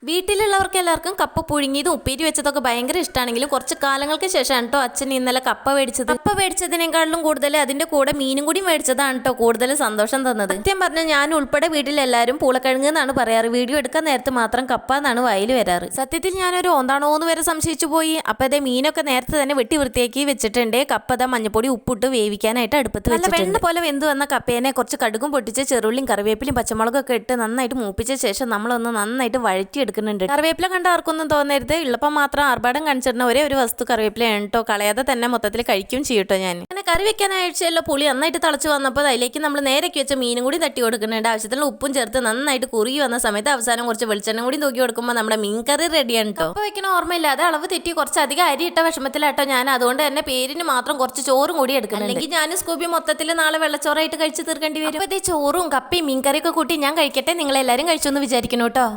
വീട്ടിലുള്ളവർക്ക് എല്ലാവർക്കും കപ്പ പുഴുങ്ങിയതും ഉപ്പേരി വെച്ചതൊക്കെ ഭയങ്കര ഇഷ്ടമാണെങ്കിലും കുറച്ച് കാലങ്ങൾക്ക് ശേഷമാണ് കേട്ടോ അച്ഛൻ ഇന്നലെ കപ്പ മേടിച്ചത്. കപ്പ മേടിച്ചതിനേക്കാളും കൂടുതൽ അതിന്റെ കൂടെ മീനും കൂടി മേടിച്ചതാണ് കേട്ടോ കൂടുതൽ സന്തോഷം തന്നത്. സത്യം പറഞ്ഞാൽ ഞാൻ ഉൾപ്പെടെ വീട്ടിലെല്ലാവരും പൂളക്കിഴങ്ങ് എന്നാണ് പറയാറ്. വീഡിയോ എടുക്കാൻ നേരത്ത് മാത്രം കപ്പ എന്നാണ് വായിൽ വരാറ്. സത്യത്തിൽ ഞാനൊരു ഓന്താണോ എന്ന് വരെ സംശയിച്ചു പോയി. അപ്പൊ അതേ മീനൊക്കെ നേരത്തെ തന്നെ വെട്ടി വൃത്തിയാക്കി വെച്ചിട്ടുണ്ട്. കപ്പ മഞ്ഞപ്പൊടി ഉപ്പിട്ട് വേവിക്കാനായിട്ട് അടുപ്പത്ത് നല്ല വെണ്ണ പോലെ വെന്ത് വന്ന കപ്പേനെ കുറച്ച് കടുകും പൊട്ടിച്ച് ചെറുള്ളിയും കറിവേപ്പിലും പച്ചമുളകൊക്കെ ഇട്ട് നന്നായിട്ട് മൂപ്പിച്ച ശേഷം നമ്മളൊന്ന് നന്നായിട്ട് വഴറ്റിയെടുക്കുന്നുണ്ട്. കറിവേപ്പില കണ്ട ആർക്കൊന്നും തോന്നരുത്. ഉള്ളപ്പം മാത്രം ആർഭാടം കാണിച്ചിരുന്ന ഒരേ ഒരു വസ്തു കറിവേപ്പിലയാണ് കേട്ടോ. കളയാതെ തന്നെ മൊത്തത്തിൽ കഴിക്കും ചെയ്യട്ടോ. ഞാൻ അങ്ങനെ കറി വെക്കാൻ അയച്ചല്ലോ. പുളി നന്നായിട്ട് തിളച്ച് വന്നപ്പോൾ അതിലേക്ക് നമ്മൾ നേരേക്ക് വെച്ച മീനും കൂടി തട്ടി കൊടുക്കുന്നുണ്ട്. ആവശ്യത്തിനുള്ള ഉപ്പും ചേർത്ത് നന്നായിട്ട് കുറുകി വന്ന സമയത്ത് അവസാനം കുറച്ച് വെളിച്ചെണ്ണ കൂടി തൂക്കി കൊടുക്കുമ്പോൾ നമ്മുടെ മീൻ കറി റെഡിയാണ് കേട്ടോ. അപ്പോൾ വെക്കണ ഓർമ്മയില്ലാതെ അളവ് തെറ്റി കുറച്ച് അധികം അരി ഇട്ട വിഷമത്തിലാട്ടോ ഞാൻ. അതുകൊണ്ട് തന്നെ പേരിന് മാത്രം കുറച്ച് ചോറും കൂടി എടുക്കണം. അല്ലെങ്കിൽ ഞാൻ സ്കൂബി മൊത്തത്തിൽ നാളെ വെള്ളച്ചോറായിട്ട് കഴിച്ച് തീർക്കേണ്ടി വരും. അപ്പോൾ ഇതേ ചോറും കപ്പയും മീൻ കറിയൊക്കെ കൂട്ടി ഞാൻ കഴിക്കട്ടെ. നിങ്ങളെല്ലാവരും കഴിച്ചു എന്ന് വിചാരിക്കണം കേട്ടോ.